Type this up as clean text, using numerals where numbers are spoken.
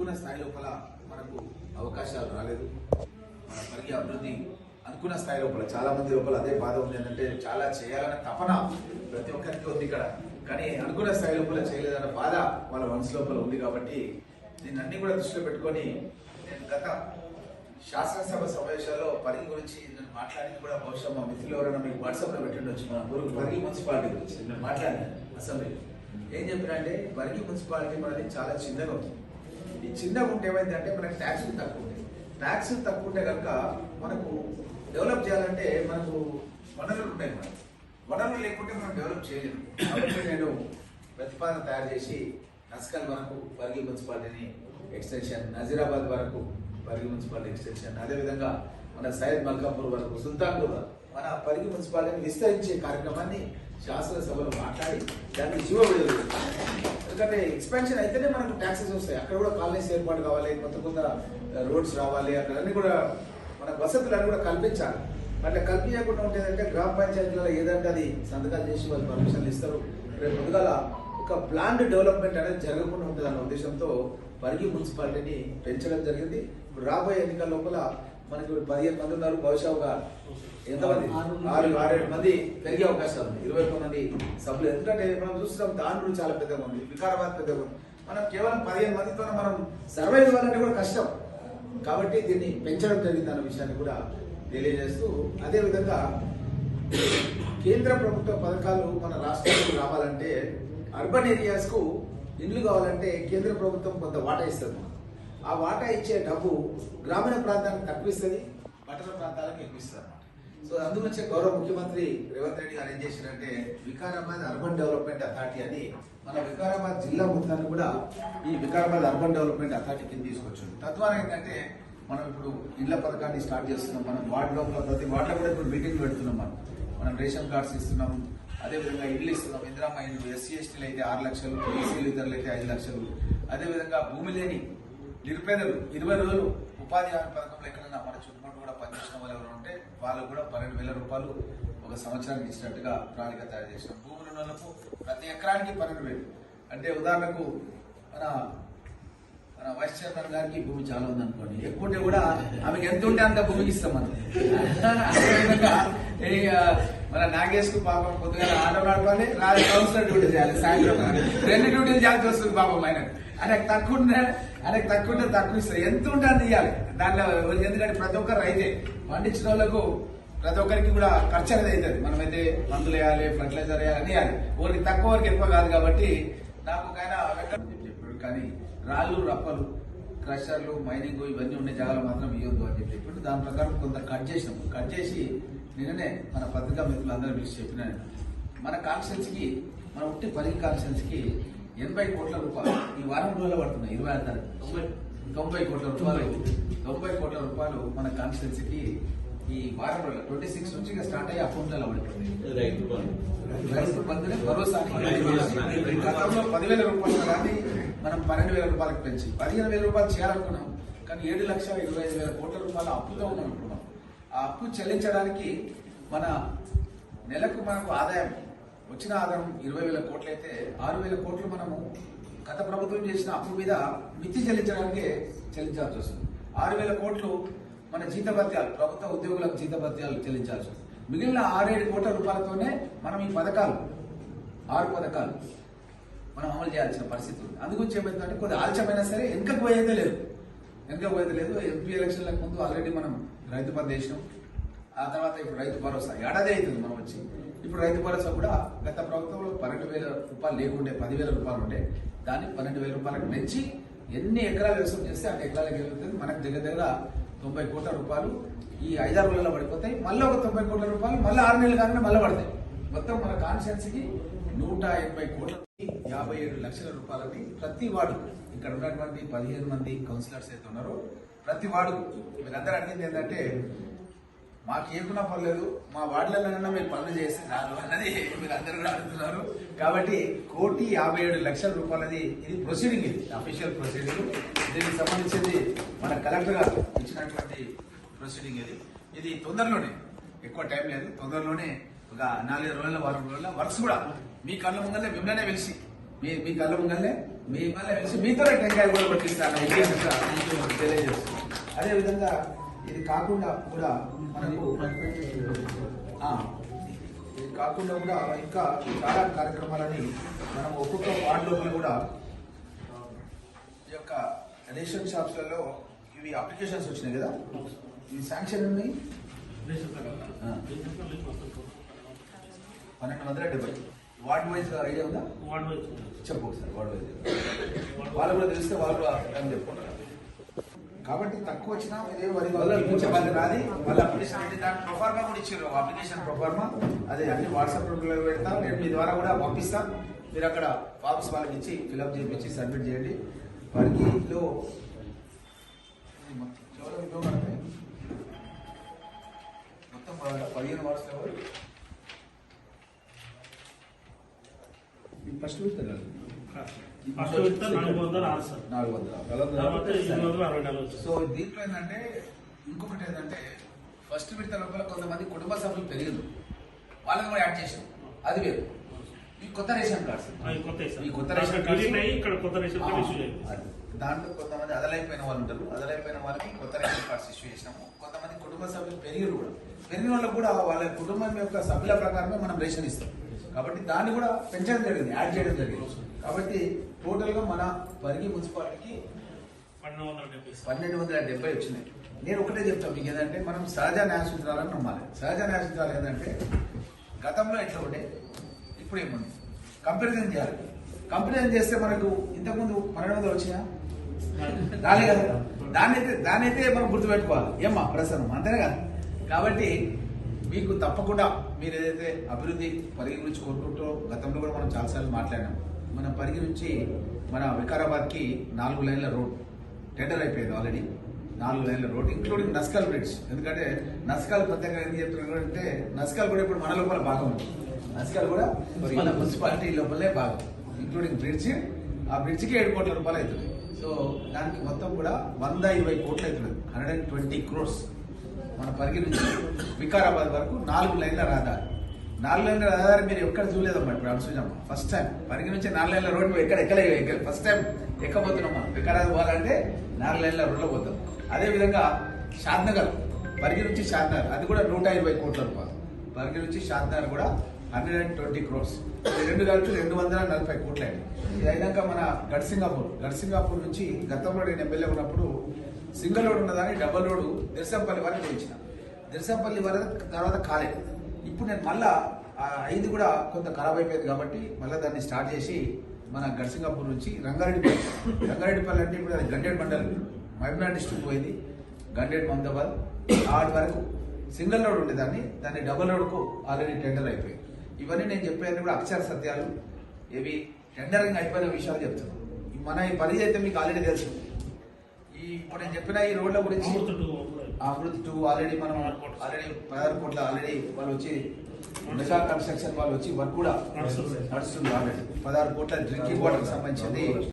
అనుకున్న స్థాయి లోపల మనకు అవకాశాలు రాలేదు. మన పరిగి అభివృద్ధి అనుకున్న స్థాయి లోపల చాలా మంది లోపల అదే బాధ ఉంది. ఏంటంటే చాలా చేయాలన్న తపన ప్రతి ఒక్కరికి ఉంది ఇక్కడ, కానీ అనుకున్న స్థాయి లోపల చేయలేదన్న బాధ వాళ్ళ మనసు లోపల ఉంది. కాబట్టి దీన్ని అన్ని కూడా దృష్టిలో పెట్టుకొని నేను గత శాసనసభ సమావేశాల్లో పరిగి గురించి నేను మాట్లాడింది కూడా బహుశా మా మిత్రులు ఎవరైనా మీకు వాట్సాప్లో పెట్టిండొచ్చు. మన పరిగి మున్సిపాలిటీ గురించి నేను మాట్లాడినాను అసెంబ్లీ. ఏం చెప్పినా అంటే పరిగి మున్సిపాలిటీ మనది చాలా చిన్నగా ఉంది. ఈ చిన్నగా ఉంటే ఏమైందంటే మనకి ట్యాక్సులు తక్కువ ఉంటాయి. ట్యాక్సులు తక్కువ ఉంటే కనుక మనకు డెవలప్ చేయాలంటే మనకు వనరులు ఉంటాయి. వనరులు లేకుంటే మనం డెవలప్ చేయలేము. కాబట్టి నేను ప్రతిపాదన తయారు చేసి నస్కల్ వరకు పరిగి మున్సిపాలిటీని ఎక్స్టెన్షన్, నజీరాబాద్ వరకు పరిగి మున్సిపాలిటీ ఎక్స్టెన్షన్, అదేవిధంగా మన సయ్యద్ మల్కాపూర్ వరకు, సుల్తాన్పూర్ వరకు మన పరిగి మున్సిపాలిటీని విస్తరించే కార్యక్రమాన్ని శాసనసభలో మాట్లాడి దానికి జీవ విడుదల. ఎందుకంటే ఎక్స్పాన్షన్ అయితేనే మనకు ట్యాక్సెస్ వస్తాయి. అక్కడ కూడా కాలనీస్ ఏర్పాటు కావాలి, కొత్త కొత్త రోడ్స్ రావాలి, అక్కడ అన్ని కూడా మన వసతులన్నీ కూడా కల్పించాలి. అట్లా కల్పించకుండా ఉంటేదంటే గ్రామ పంచాయతీలలో ఏదంటే అది సంతకాలు చేసి వాళ్ళు పర్మిషన్లు ఇస్తారు. రేపు ముందుగా ఒక ప్లాన్డ్ డెవలప్మెంట్ అనేది జరగకుండా ఉంటుంది అన్న ఉద్దేశంతో పరిగి మున్సిపాలిటీని పెంచడం జరిగింది. ఇప్పుడు రాబోయే ఎన్నికల లోపల మనకి 15 మంది ఉన్నారు. బహుశా ఒక ఎంతమంది 6-7 మంది పెరిగే అవకాశాలు ఉంది. 21 మంది సభ్యులు. ఎందుకంటే మనం చూస్తున్నాం దాంట్లో చాలా పెద్దగా ఉంది, వికారాబాద్ పెద్దగా ఉంది. మనం కేవలం 15 మందితో మనం సర్వైవ్ అవ్వాలంటే కూడా కష్టం. కాబట్టి దీన్ని పెంచడం జరిగింది అన్న విషయాన్ని కూడా తెలియజేస్తూ, అదేవిధంగా కేంద్ర ప్రభుత్వ పథకాలు మన రాష్ట్రానికి రావాలంటే అర్బన్ ఏరియాస్ కు ఇండ్లు కావాలంటే కేంద్ర ప్రభుత్వం కొంత వాటా ఇస్తుంది. ఆ వాటా ఇచ్చే డబ్బు గ్రామీణ ప్రాంతానికి తక్కువ ఇస్తుంది, పట్టణ ప్రాంతాలకు ఎక్కువ ఇస్తుంది అన్నమాట. సో అందుగురించే గౌరవ ముఖ్యమంత్రి రేవంత్ రెడ్డి గారు ఏం చేశారంటే వికారాబాద్ అర్బన్ డెవలప్మెంట్ అథారిటీ అని మన వికారాబాద్ జిల్లా మొత్తాన్ని కూడా ఈ వికారాబాద్ అర్బన్ డెవలప్మెంట్ అథారిటీ కింద తీసుకొచ్చాడు. తద్వారా ఏంటంటే మనం ఇప్పుడు ఇళ్ల పథకాన్ని స్టార్ట్ చేస్తున్నాం. మనం వార్డు లోపల ప్రతి వార్డులో కూడా ఇప్పుడు మీటింగ్ పెడుతున్నాం. మనం రేషన్ కార్డ్స్ ఇస్తున్నాం, అదేవిధంగా ఇల్లు ఇస్తున్నాం. ఇందిరామ్మ ఇల్లు, ఎస్సీ ఎస్టీలు అయితే 6 లక్షలు, బీసీలు ఇతరులు అయితే 5 లక్షలు. అదేవిధంగా భూమి లేని నిరుపేదలు 20 రోజులు ఉపాధి హామీ పథకంలో ఎక్కడైనా మన చుట్టుముట్టు కూడా పనిచేసిన వాళ్ళు ఎవరు ఉంటే వాళ్ళకు కూడా 12,000 రూపాయలు ఒక సంవత్సరానికి ఇచ్చినట్టుగా ప్రణాళిక తయారు చేసినాం. భూములు ఉన్న వాళ్ళకు ప్రతి ఎకరానికి 12,000. అంటే ఉదాహరణకు మన వైస్ చైర్మన్ గారికి భూమి చాలా ఉంది అనుకోండి, ఎక్కువ ఉంటే కూడా ఆమెకి ఎంత ఉంటే అంత భూమికి ఇస్తాం మనం. అదేవిధంగా మన నాగేష్ కు పాపం కొద్దిగా ఆటో నడపాలి, కౌన్సిలర్ డ్యూటీ చేయాలి, సాయంత్రం 2 డ్యూటీలు చేయాల్సి వస్తుంది పాపం. ఆయనకు తక్కువ ఉంటే తక్కువ ఇస్తారు, ఎంత ఉంటే అంత ఇవ్వాలి దాంట్లో. ఎందుకంటే ప్రతి ఒక్కరు రైతే పండించిన వాళ్ళకు ప్రతి ఒక్కరికి కూడా ఖర్చు అనేది అవుతుంది. మనమైతే మందులు వేయాలి, ఫర్టిలైజర్ వేయాలి, అని వేయాలి. ఊరికి తక్కువ వరకు ఎక్కువ కాదు. కాబట్టి నాకు చెప్పాడు. కానీ రాళ్ళు, రప్పలు, క్రషర్లు, మైనింగ్ ఇవన్నీ ఉండే జాగాలు మాత్రం ఇవ్వద్దు అని చెప్పి దాని ప్రకారం కొంత కట్ చేసినాం. కట్ చేసి నిన్ననే మన పత్రికా మిత్రులందరూ పిలిచి చెప్పినాను, మన కాన్స్టిట్యున్సీకి, మన ఉట్టి పరిగి కాన్స్టిట్యున్సీకి 80 కోట్ల రూపాయలు ఈ వారం రోజుల్లో పడుతున్నాయి. 26 తారీఖు 90 కోట్ల రూపాయలు 90 కోట్ల రూపాయలు మన కాన్స్టిట్యున్సీకి ఈ వారం రోజులు 26 నుంచి స్టార్ట్ అయ్యి అకౌంట్లలో పడిపోతుంది. రైతు బంధునే భరోసా గతంలో 10,000 రూపాయలు కానీ మనం 12,000 రూపాయలకు పెంచి 15,000 రూపాయలు చేయాలనుకున్నాం. కానీ 7,25,000 కోట్ల రూపాయల అప్పుతో ఉన్నాం. ఇప్పుడు మనం ఆ అప్పు చెల్లించడానికి మన నెలకు మనకు ఆదాయం వచ్చిన ఆదాయం 20,000 కోట్లు అయితే 6,000 కోట్లు మనము గత ప్రభుత్వం చేసిన అప్పు మీద మిత్తి చెల్లించడానికే చెల్లించాల్సి వస్తుంది. 6,000 కోట్లు మన జీతభత్యాలు, ప్రభుత్వ ఉద్యోగులకు జీతభత్యాలు చెల్లించాల్సి వస్తుంది. మిగిలిన 6-7 కోట్ల రూపాయలతోనే మనం ఈ పథకాలు 6 పథకాలు మనం అమలు చేయాల్సిన పరిస్థితి ఉంది. అందుగురించి ఏమైందంటే కొద్ది ఆలస్యమైనా సరే వెనుకకు పోయేదే లేదు. ఎంపీ ఎలక్షన్లకు ముందు ఆల్రెడీ మనం రైతు బంధు చేసినాం. ఆ తర్వాత ఇప్పుడు రైతు భరోసా ఏడాది అవుతుంది మనం వచ్చి. ఇప్పుడు రైతు భరోసా కూడా గత ప్రభుత్వంలో 12,000 రూపాయలు లేకుండే 10,000 రూపాయలు ఉండే దాన్ని 12,000 రూపాయలకు పెంచి ఎన్ని ఎకరాలు వ్యవసాయం చేస్తే అన్ని ఎకరాలకు వెళ్తుంది. మనకు దగ్గర 90 కోట్ల రూపాయలు ఈ 5-6 రోజుల్లో పడిపోతాయి. మళ్ళీ ఒక 90 కోట్ల రూపాయలు మళ్ళీ 6 నెలలు కానీ మళ్ళీ పడతాయి. మొత్తం మన కాన్స్టిట్యున్సీకి 180 కోట్ల 57 లక్షల రూపాయలని ప్రతి వార్డు, ఇక్కడ ఉన్నటువంటి 15 మంది కౌన్సిలర్స్ అయితే ఉన్నారో ప్రతి వార్డు, మీరందరూ అడిగింది ఏంటంటే మాకు ఏకున్నా పర్లేదు, మా వార్డులలోనైనా మీరు పనులు చేస్తే చాలు అన్నది మీరు అందరూ కూడా అడుగుతున్నారు. కాబట్టి 1,57 లక్షల రూపాయలది ఇది ప్రొసీడింగ్, ఇది అఫీషియల్ ప్రొసీడింగ్. దీనికి సంబంధించింది మన కలెక్టర్ గారు ఇచ్చినటువంటి ప్రొసీడింగ్. ఇది తొందరలోనే, ఎక్కువ టైం లేదు, తొందరలోనే ఒక 4 రోజుల వారం రోజుల వర్క్స్ కూడా మీ కళ్ళ ముంగలే మిమ్మల్నే పిలిచి మీ కళ్ళ ముంగలే మీ మళ్ళీ కలిసి మీతోనే టెంకాయ కూడా పట్టిస్తాను తెలియజేస్తాను. అదేవిధంగా ఇది కాకుండా కూడా మనకు ఇది కాకుండా కూడా ఇంకా చాలా కార్యక్రమాలని మనం ఒక్కొక్క వార్డు లోపల కూడా ఈ యొక్క రేషన్ షాప్స్లలో ఇవి అప్లికేషన్స్ వచ్చినాయి కదా, ఇవి శాంక్షన్ ఉన్నాయి 1270 వార్డ్ వైజ్ ఐడియా ఉందా? చెప్పు సార్ వార్డ్ వైజ్ వాళ్ళు కూడా తెలిస్తే వాళ్ళు కూడా అని చెప్పుకుంటారు. కాబట్టి తక్కువ వచ్చినా ఇదే వరి వాళ్ళు రాది వాళ్ళ అప్లికేషన్ అయితే దాని ప్రొఫార్మా కూడా ఇచ్చారు. అప్లికేషన్ ప్రొఫార్మా అదే అన్ని వాట్సాప్ గ్రూప్లో పెడతా, నేను మీ ద్వారా కూడా పంపిస్తా. మీరు అక్కడ ఫార్మ్స్ వాళ్ళకి ఇచ్చి ఫిల్అప్ చేయించి సబ్మిట్ చేయండి. పరిగిలో మొత్తం 15 వార్డ్స్ ఎవరు ఫస్ట్ విడత 400. సో దీంట్లో ఏంటంటే ఇంకొకటి ఏంటంటే ఫస్ట్ విడత లోపల కొంతమంది కుటుంబ సభ్యులు పెరిగింది, వాళ్ళని కూడా యాడ్ చేసాం. అది వేరు. ఈ కొత్త రేషన్ కార్డ్స్ దాంట్లో కొంతమంది అదలైపోయిన వాళ్ళు ఉంటారు. అదలైపోయిన వాళ్ళకి కొత్త రేషన్ కార్డ్స్ ఇష్యూ చేసినాము. కొంతమంది కుటుంబ సభ్యులు పెరిగిరు కూడా, పెరిగిన వాళ్ళకు కూడా వాళ్ళ కుటుంబం యొక్క సభ్యుల ప్రకారమే మనం రేషన్ ఇస్తాం. కాబట్టి దాన్ని కూడా పెంచడం జరిగింది, యాడ్ చేయడం జరిగింది. కాబట్టి టోటల్ గా మన పరిగి మున్సిపాలిటీకి 1270 వచ్చినాయి. నేను ఒకటే చెప్తాను మీకు ఏంటంటే మనం సహజ న్యాయ సూత్రాలను నమ్మాలి. సహజ న్యాయ సూత్రాలు ఏంటంటే గతంలో ఎట్లా ఉండే ఇప్పుడు ఏముంది కంపారిజన్ చేయాలి. కంపారిజన్ చేస్తే మనకు ఇంతకుముందు 1200 వచ్చినా రాలే కదా, దాన్ని అయితే మనం గుర్తుపెట్టుకోవాలి. ఏమ్మా ప్రసన్నం అంతేనే కదా. కాబట్టి మీకు తప్పకుండా మీరు ఏదైతే అభివృద్ధి పరిగి గురించి కోరుకుంటారో గతంలో కూడా మనం చాలాసార్లు మాట్లాడినాం. మన పరిగి నుంచి మన వికారాబాద్కి 4 లైన్ల రోడ్ టెండర్ అయిపోయింది ఆల్రెడీ. 4 లైన్ల రోడ్ ఇంక్లూడింగ్ నస్కల్ బ్రిడ్జ్. ఎందుకంటే నస్కల్ ప్రత్యేకంగా ఏం చెప్తున్నారు అంటే నస్కల్ కూడా ఇప్పుడు మన లోపల భాగం ఉంది. నస్కల్ కూడా మన మున్సిపాలిటీ లోపలే భాగం, ఇంక్లూడింగ్ బ్రిడ్జ్. ఆ బ్రిడ్జ్కి 7 కోట్ల రూపాయలు అవుతుంది. సో దానికి మొత్తం కూడా 120 కోట్లు అవుతుంది, 120 crores. మన పరిగి నుంచి వికారాబాద్ వరకు 4 లైన్ల రహదారి. 4 లైన్ల రహదారి మీరు ఎక్కడ చూడలేదమ్మా. ఇప్పుడు అనుసూజమ్మ ఫస్ట్ టైం పరిగి నుంచి 4 లైన్ల రోడ్డు ఎక్కడ ఫస్ట్ టైం ఎక్కబోతున్నాం. మనం వికారాబాద్ పోవాలంటే 4 లైన్ల రోడ్లో పోతాం. అదేవిధంగా షాద్నగర్ పరిగి నుంచి షాద్నగర్ అది కూడా 120 కోట్ల రూపాయలు. పరిగి నుంచి షాద్నగర్ కూడా 120 crores. ఇది రెండు కలిపి 240 కోట్లు అయింది. ఇది అయినాక మన గడ్సింగాపూర్ నుంచి గతంలో నేను ఎమ్మెల్యే ఉన్నప్పుడు సింగిల్ రోడ్ ఉన్నదాన్ని డబల్ రోడ్ దిర్సంపల్లి వరకు వేయించిన. దిర్సంపల్లి వరకు తర్వాత కాలేదు. ఇప్పుడు నేను మళ్ళా 5 కూడా కొంత ఖరాబ్ అయిపోయింది కాబట్టి మళ్ళీ దాన్ని స్టార్ట్ చేసి మన గడ్సింగాపూర్ నుంచి రంగారెడ్డిపల్లి అంటే ఇప్పుడు అది గండేడ్ మండల్ మహబూబ్నగర్ డిస్ట్రిక్ట్ పోయింది. గండేడ్ మమదాబాద్ ఆడి వరకు సింగిల్ రోడ్ ఉండేదాన్ని, దాన్ని డబల్ రోడ్కు ఆల్రెడీ టెండర్ అయిపోయింది. ఇవన్నీ నేను చెప్పేది కూడా అక్షర సత్యాలు. ఇవి టెండరింగ్ అయిపోయిన విషయాలు చెప్తున్నాను. మన ఈ పరిధి అయితే మీకు ఆల్రెడీ తెలుసు. ఇప్పుడు నేను చెప్పిన ఈ రోడ్ల గురించి అమృత్ 2 ఆల్రెడీ మనం 16 కోట్ల ఆల్రెడీ వాళ్ళు వచ్చి మెగా కన్స్ట్రక్షన్ వాళ్ళు వచ్చి వర్క్ కూడా నడుస్తుంది. ఆల్రెడీ 16 కోట్ల డ్రింకింగ్ వాటర్కి సంబంధించింది